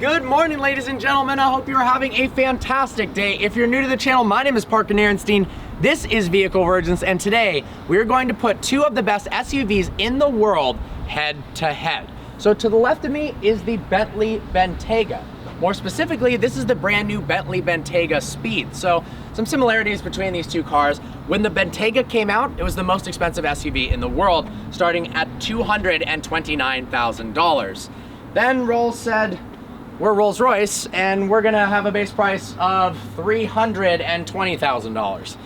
Good morning, ladies and gentlemen. I hope you're having a fantastic day. If you're new to the channel, my name is Parker Nierenstein. This is Vehicle Virgins, and today we're going to put two of the best SUVs in the world head to head. So to the left of me is the Bentley Bentayga. More specifically, this is the brand new Bentley Bentayga Speed. So some similarities between these two cars. When the Bentayga came out, it was the most expensive SUV in the world, starting at $229,000. Then Rolls said, we're Rolls-Royce, and we're gonna have a base price of $320,000.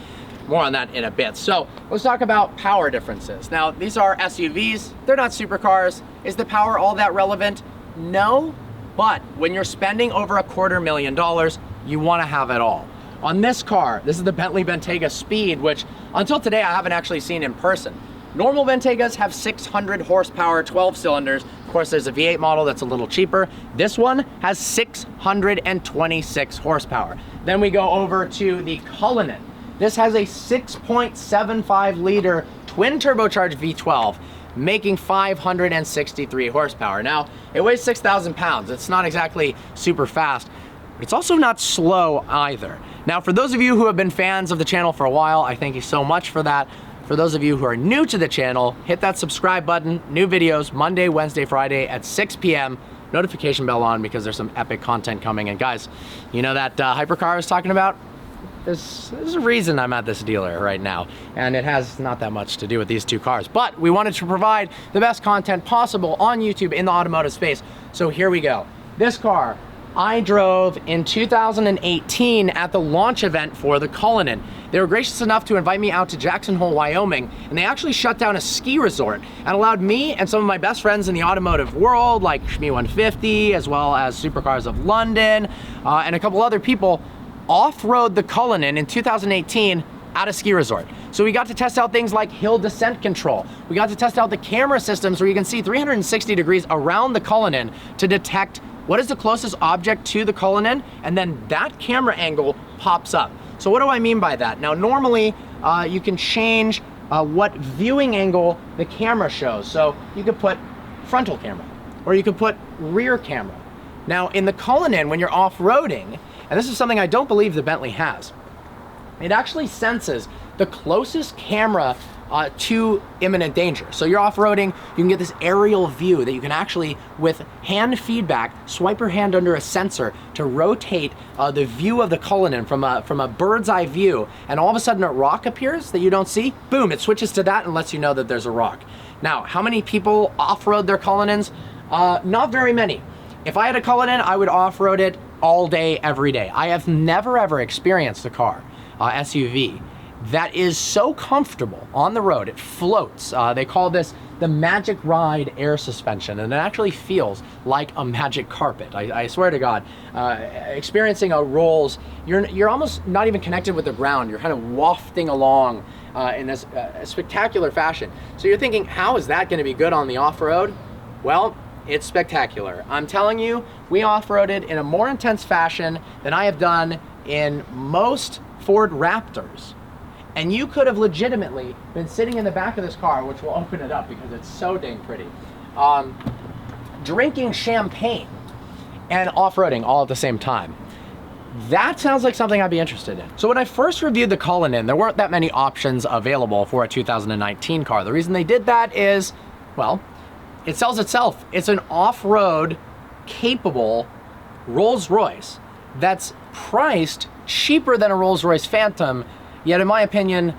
More on that in a bit. So let's talk about power differences. Now, these are SUVs, they're not supercars. Is the power all that relevant? No, but when you're spending over $250,000, you wanna have it all. On this car, this is the Bentley Bentayga Speed, which until today I haven't actually seen in person. Normal Bentaygas have 600 horsepower, 12 cylinders. Of course, there's a V8 model that's a little cheaper. This one has 626 horsepower. Then we go over to the Cullinan. This has a 6.75 liter twin turbocharged V12, making 563 horsepower. Now, it weighs 6,000 pounds. It's not exactly super fast. It's also not slow either. Now, for those of you who have been fans of the channel for a while, I thank you so much for that. For those of you who are new to the channel, hit that subscribe button. New videos Monday, Wednesday, Friday at 6 p.m. Notification bell on because there's some epic content coming. And guys, you know that hypercar I was talking about? There's a reason I'm at this dealer right now, and it has not that much to do with these two cars. But we wanted to provide the best content possible on YouTube in the automotive space. So here we go. This car I drove in 2018 at the launch event for the Cullinan. They were gracious enough to invite me out to Jackson Hole, Wyoming, and they actually shut down a ski resort and allowed me and some of my best friends in the automotive world, like Shmi 150, as well as Supercars of London, and a couple other people, off-road the Cullinan in 2018 at a ski resort. So we got to test out things like hill descent control. We got to test out the camera systems where you can see 360 degrees around the Cullinan to detect what is the closest object to the Cullinan, and then that camera angle pops up. So what do I mean by that? Now, normally you can change what viewing angle the camera shows. So you could put frontal camera, or you could put rear camera. Now, in the Cullinan, when you're off-roading, and this is something I don't believe the Bentley has, it actually senses the closest camera to imminent danger. So you're off-roading, you can get this aerial view that you can actually, with hand feedback, swipe your hand under a sensor to rotate the view of the Cullinan from a bird's eye view, and all of a sudden a rock appears that you don't see, boom, it switches to that and lets you know that there's a rock. Now, how many people off-road their Cullinans? Not very many. If I had a Cullinan, I would off-road it all day, every day. I have never ever experienced a car, SUV, that is so comfortable on the road. It floats. They call this the Magic Ride air suspension, and it actually feels like a magic carpet. I swear to God, experiencing a Rolls, you're almost not even connected with the ground. You're kind of wafting along in this spectacular fashion. So you're thinking, how is that going to be good on the off-road? Well, it's spectacular. I'm telling you, we off-roaded in a more intense fashion than I have done in most Ford Raptors. And you could have legitimately been sitting in the back of this car, which will open it up because it's so dang pretty, drinking champagne and off-roading all at the same time. That sounds like something I'd be interested in. So when I first reviewed the Cullinan, there weren't that many options available for a 2019 car. The reason they did that is, well, it sells itself. It's an off-road capable Rolls-Royce that's priced cheaper than a Rolls-Royce Phantom, yet in my opinion,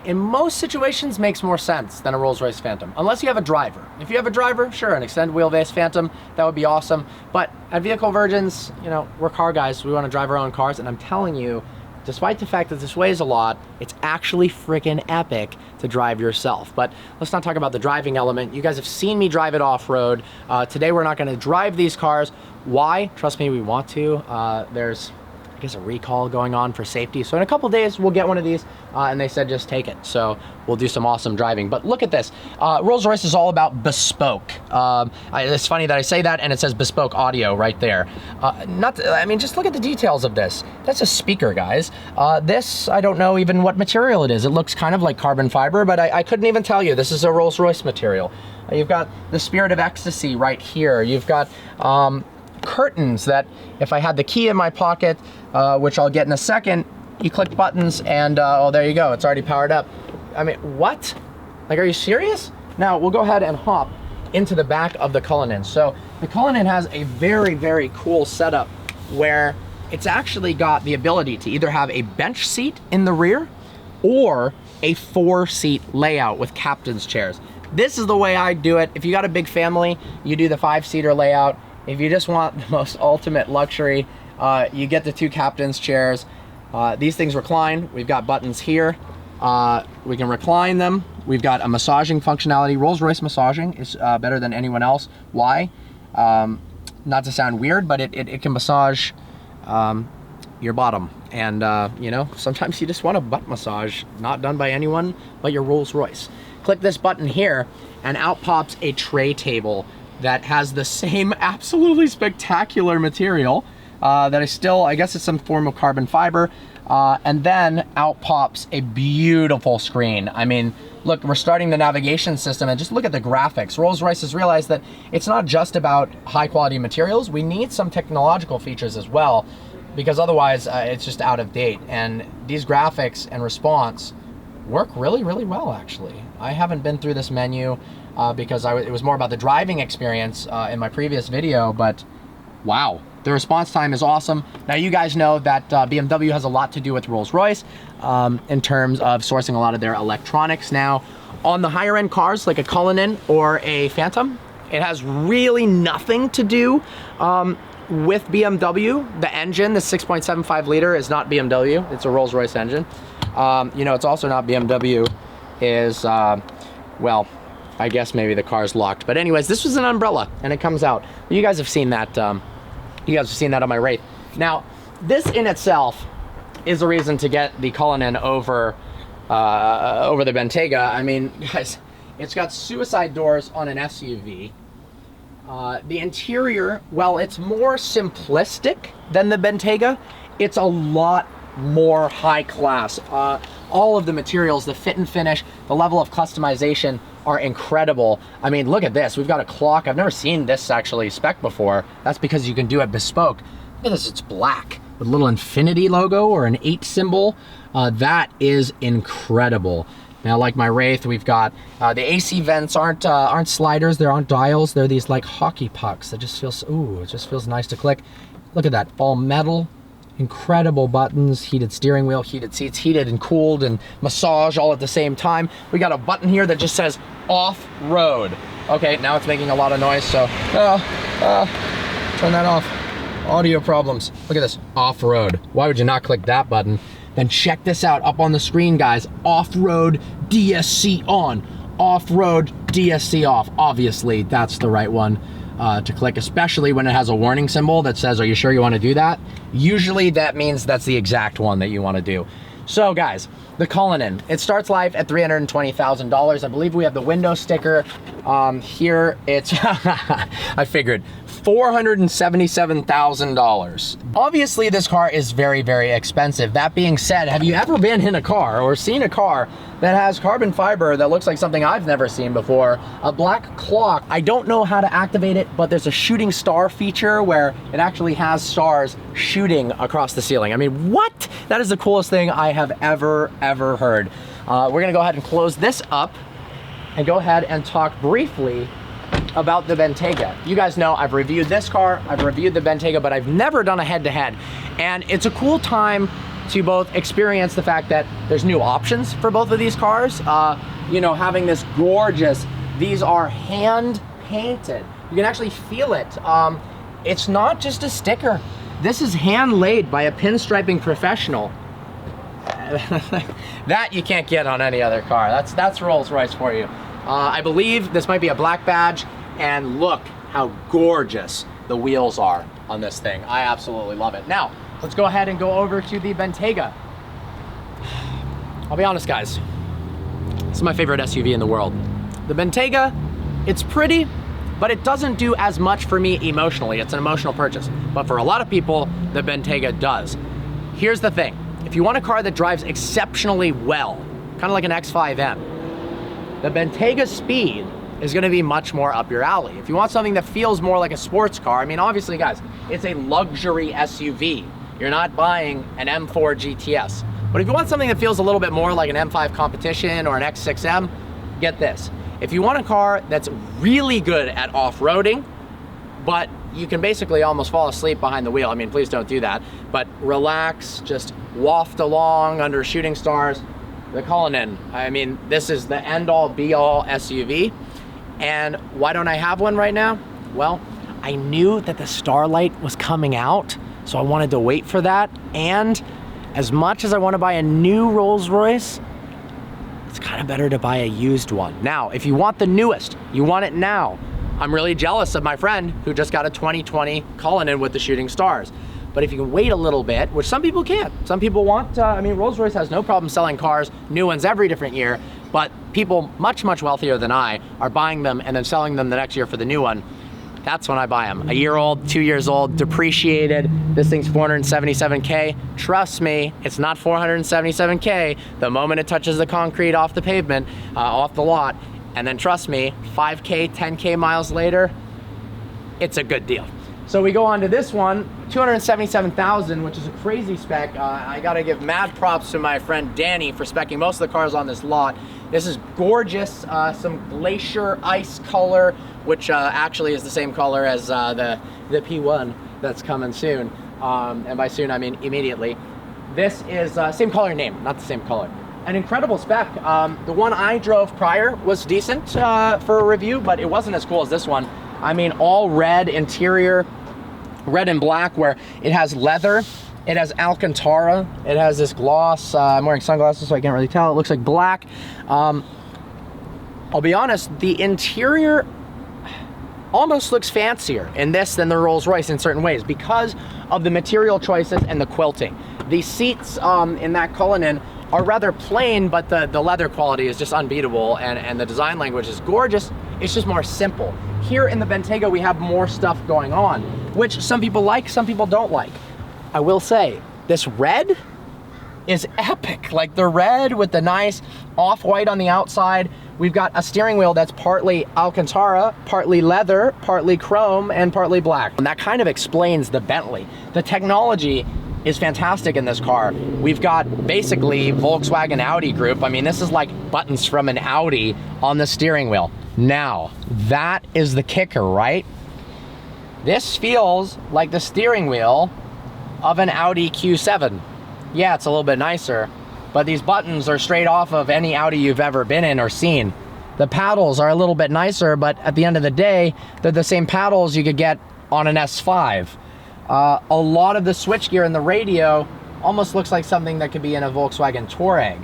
in most situations makes more sense than a Rolls-Royce Phantom, unless you have a driver. If you have a driver, sure, an extended wheelbase Phantom, that would be awesome. But at Vehicle Virgins, you know, we're car guys, so we want to drive our own cars, and I'm telling you, despite the fact that this weighs a lot, it's actually freaking epic to drive yourself. But let's not talk about the driving element. You guys have seen me drive it off-road. Today we're not going to drive these cars. Why? Trust me, we want to. There's, I guess, a recall going on for safety. So in a couple days, we'll get one of these, and they said just take it. So we'll do some awesome driving. But look at this. Rolls-Royce is all about bespoke. It's funny that I say that, and it says bespoke audio right there. I mean, just look at the details of this. That's a speaker, guys. This, I don't know even what material it is. It looks kind of like carbon fiber, but I couldn't even tell you. This is a Rolls-Royce material. You've got the Spirit of Ecstasy right here. You've got curtains that if I had the key in my pocket, which I'll get in a second, you click buttons and oh, there you go, it's already powered up. I mean, what? Like, are you serious? Now, we'll go ahead and hop into the back of the Cullinan. So the Cullinan has a very, very cool setup where it's actually got the ability to either have a bench seat in the rear or a 4-seat layout with captain's chairs. This is the way I do it. If you got a big family, you do the 5-seater layout. If you just want the most ultimate luxury, you get the 2 captain's chairs. These things recline. We've got buttons here. We can recline them. We've got a massaging functionality. Rolls-Royce massaging is better than anyone else. Why? Not to sound weird, but it can massage your bottom. And you know, sometimes you just want a butt massage, not done by anyone but your Rolls-Royce. Click this button here, and out pops a tray table that has the same absolutely spectacular material that is still, I guess it's some form of carbon fiber. And then out pops a beautiful screen. I mean, look, we're starting the navigation system, and just look at the graphics. Rolls-Royce has realized that it's not just about high quality materials. We need some technological features as well, because otherwise it's just out of date. And these graphics and response work really, really well, actually. I haven't been through this menu because it was more about the driving experience in my previous video, but wow. The response time is awesome. Now, you guys know that BMW has a lot to do with Rolls-Royce in terms of sourcing a lot of their electronics. Now, on the higher end cars like a Cullinan or a Phantom, it has really nothing to do with BMW. The engine, the 6.75 liter, is not BMW. It's a Rolls-Royce engine. You know, it's also not BMW is, well, I guess maybe the car's locked. But anyways, this was an umbrella, and it comes out. You guys have seen that. You guys have seen that on my Wraith. Now, this in itself is a reason to get the Cullinan over the Bentayga. I mean, guys, it's got suicide doors on an SUV. The interior, well, it's more simplistic than the Bentayga. It's a lot more high class. All of the materials, the fit and finish, the level of customization are incredible. I mean, look at this. We've got a clock. I've never seen this actually spec before. That's because you can do it bespoke. Look at this, it's black with a little infinity logo or an 8 symbol. That is incredible. Now, like my Wraith, we've got the AC vents aren't sliders, they aren't dials, they're these like hockey pucks that just feels, ooh, it just feels nice to click. Look at that, all metal. Incredible buttons, heated steering wheel, heated seats, heated and cooled and massage all at the same time. We got a button here that just says off-road. Okay, now it's making a lot of noise, so turn that off. Audio problems. Look at this, off-road. Why would you not click that button? Then check this out up on the screen, guys. Off-road DSC on, off-road DSC off. Obviously, that's the right one to click, especially when it has a warning symbol that says, are you sure you want to do that? Usually that means that's the exact one that you want to do. So guys, the Cullinan, it starts live at $320,000. I believe we have the window sticker. Here it's, I figured, $477,000. Obviously this car is very, very expensive. That being said, have you ever been in a car or seen a car that has carbon fiber that looks like something I've never seen before? A black clock. I don't know how to activate it, but there's a shooting star feature where it actually has stars shooting across the ceiling. I mean, what? That is the coolest thing I have ever heard. We're gonna go ahead and close this up and go ahead and talk briefly about the Bentayga. You guys know I've reviewed this car, I've reviewed the Bentayga, but I've never done a head-to-head. And it's a cool time to both experience the fact that there's new options for both of these cars. You know, having this gorgeous, these are hand painted. You can actually feel it. It's not just a sticker. This is hand laid by a pinstriping professional. That you can't get on any other car. That's Rolls-Royce for you. I believe this might be a black badge, and look how gorgeous the wheels are on this thing. I absolutely love it. Now, let's go ahead and go over to the Bentayga. I'll be honest, guys. This is my favorite SUV in the world. The Bentayga, it's pretty, but it doesn't do as much for me emotionally. It's an emotional purchase. But for a lot of people, the Bentayga does. Here's the thing. If you want a car that drives exceptionally well, kind of like an X5M, the Bentayga speed is gonna be much more up your alley. If you want something that feels more like a sports car, I mean, obviously guys, it's a luxury SUV. You're not buying an M4 GTS. But if you want something that feels a little bit more like an M5 Competition or an X6M, get this. If you want a car that's really good at off-roading, but you can basically almost fall asleep behind the wheel. I mean, please don't do that, but relax, just waft along under shooting stars. The Cullinan, I mean, this is the end-all be-all SUV. And why don't I have one right now? Well, I knew that the Starlight was coming out, so I wanted to wait for that. And as much as I want to buy a new Rolls-Royce, it's kind of better to buy a used one. Now, if you want the newest, you want it now. I'm really jealous of my friend who just got a 2020 Cullinan with the shooting stars. But if you can wait a little bit, which some people can't. Some people want, I mean, Rolls-Royce has no problem selling cars, new ones every different year, but people much, much wealthier than I are buying them and then selling them the next year for the new one. That's when I buy them. A year old, 2 years old, depreciated. This thing's 477K. Trust me, it's not 477K the moment it touches the concrete off the pavement, off the lot. And then trust me, 5K, 10K miles later, it's a good deal. So we go on to this one, 277,000, which is a crazy spec. I gotta give mad props to my friend Danny for speccing most of the cars on this lot. This is gorgeous, some glacier ice color, which actually is the same color as the P1 that's coming soon. And by soon, I mean immediately. This is same color name, not the same color. An incredible spec. The one I drove prior was decent for a review, but it wasn't as cool as this one. I mean, all red interior, red and black, where it has leather, it has Alcantara, it has this gloss. I'm wearing sunglasses, so I can't really tell. It looks like black. I'll be honest, the interior almost looks fancier in this than the Rolls-Royce in certain ways because of the material choices and the quilting. The seats in that Cullinan are rather plain, but the leather quality is just unbeatable, and the design language is gorgeous. It's just more simple. Here in the Bentayga, we have more stuff going on, which some people like, some people don't like. I will say, this red is epic. Like the red with the nice off-white on the outside. We've got a steering wheel that's partly Alcantara, partly leather, partly chrome, and partly black. And that kind of explains the Bentley. The technology is fantastic in this car. We've got basically Volkswagen Audi group. I mean, this is like buttons from an Audi on the steering wheel. Now, that is the kicker, right? This feels like the steering wheel of an Audi Q7. Yeah, it's a little bit nicer, but these buttons are straight off of any Audi you've ever been in or seen. The paddles are a little bit nicer, but at the end of the day, they're the same paddles you could get on an S5. A lot of the switchgear in the radio almost looks like something that could be in a Volkswagen Touareg.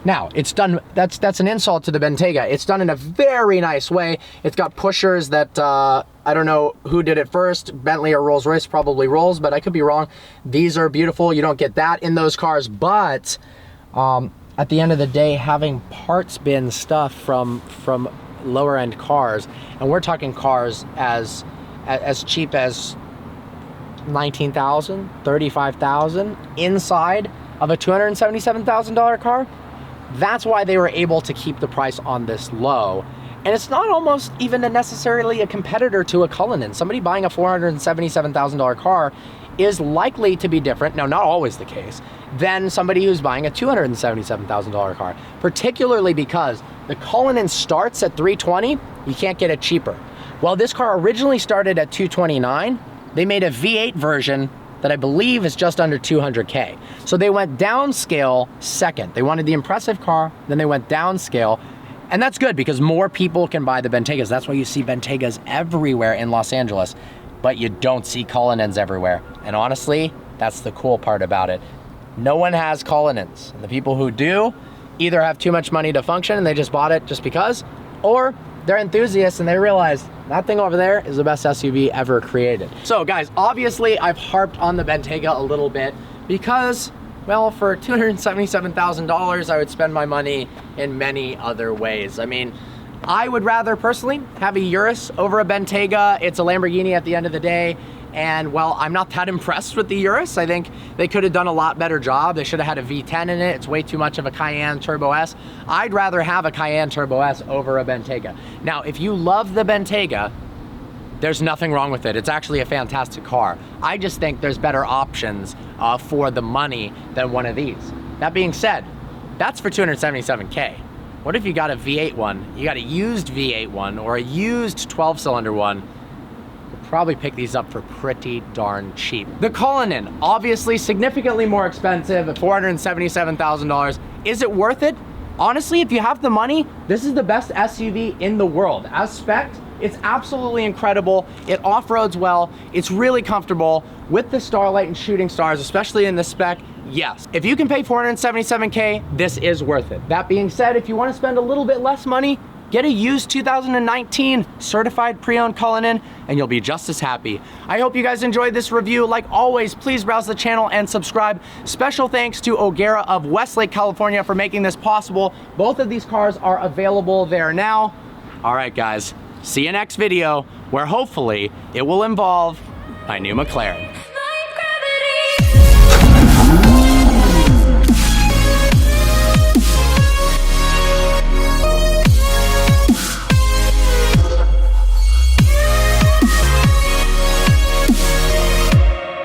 Now, it's done, that's an insult to the Bentayga. It's done in a very nice way. It's got pushers that, I don't know who did it first, Bentley or Rolls-Royce, probably Rolls, but I could be wrong. These are beautiful. You don't get that in those cars, but at the end of the day, having parts bin stuff from lower end cars, and we're talking cars as cheap as 19,000, 35,000 inside of a $277,000 car. That's why they were able to keep the price on this low. And it's not almost even necessarily a competitor to a Cullinan. Somebody buying a $477,000 car is likely to be different, now not always the case, than somebody who's buying a $277,000 car, particularly because the Cullinan starts at $320, you can't get it cheaper. While this car originally started at $229, they made a V8 version that I believe is just under 200K. So they went downscale second. They wanted the impressive car, then they went downscale. And that's good because more people can buy the Bentaygas. That's why you see Bentaygas everywhere in Los Angeles, but you don't see Cullinans everywhere. And honestly, that's the cool part about it. No one has Cullinans. And the people who do either have too much money to function and they just bought it just because, or they're enthusiasts and they realize that thing over there is the best SUV ever created. So guys, obviously I've harped on the Bentayga a little bit because, well, for $277,000, I would spend my money in many other ways. I mean, I would rather personally have a Urus over a Bentayga. It's a Lamborghini at the end of the day. And while I'm not that impressed with the Urus, I think they could have done a lot better job. They should have had a V10 in it. It's way too much of a Cayenne Turbo S. I'd rather have a Cayenne Turbo S over a Bentayga. Now, if you love the Bentayga, there's nothing wrong with it. It's actually a fantastic car. I just think there's better options for the money than one of these. That being said, that's for $277K. What if you got a V8 one? You got a used V8 one or a used 12-cylinder one? You'll probably pick these up for pretty darn cheap. The Cullinan, obviously significantly more expensive at $477,000. Is it worth it? Honestly, if you have the money, this is the best SUV in the world. As spec'd, it's absolutely incredible. It off-roads well. It's really comfortable with the Starlight and Shooting Stars, especially in the spec. Yes, if you can pay $477K, this is worth it. That being said, if you want to spend a little bit less money, get a used 2019 certified pre-owned Cullinan and you'll be just as happy. I hope you guys enjoyed this review. Like always, please browse the channel and subscribe. Special thanks to O'Gara of Westlake, California for making this possible. Both of these cars are available there now. All right, guys, see you next video where hopefully it will involve my new McLaren.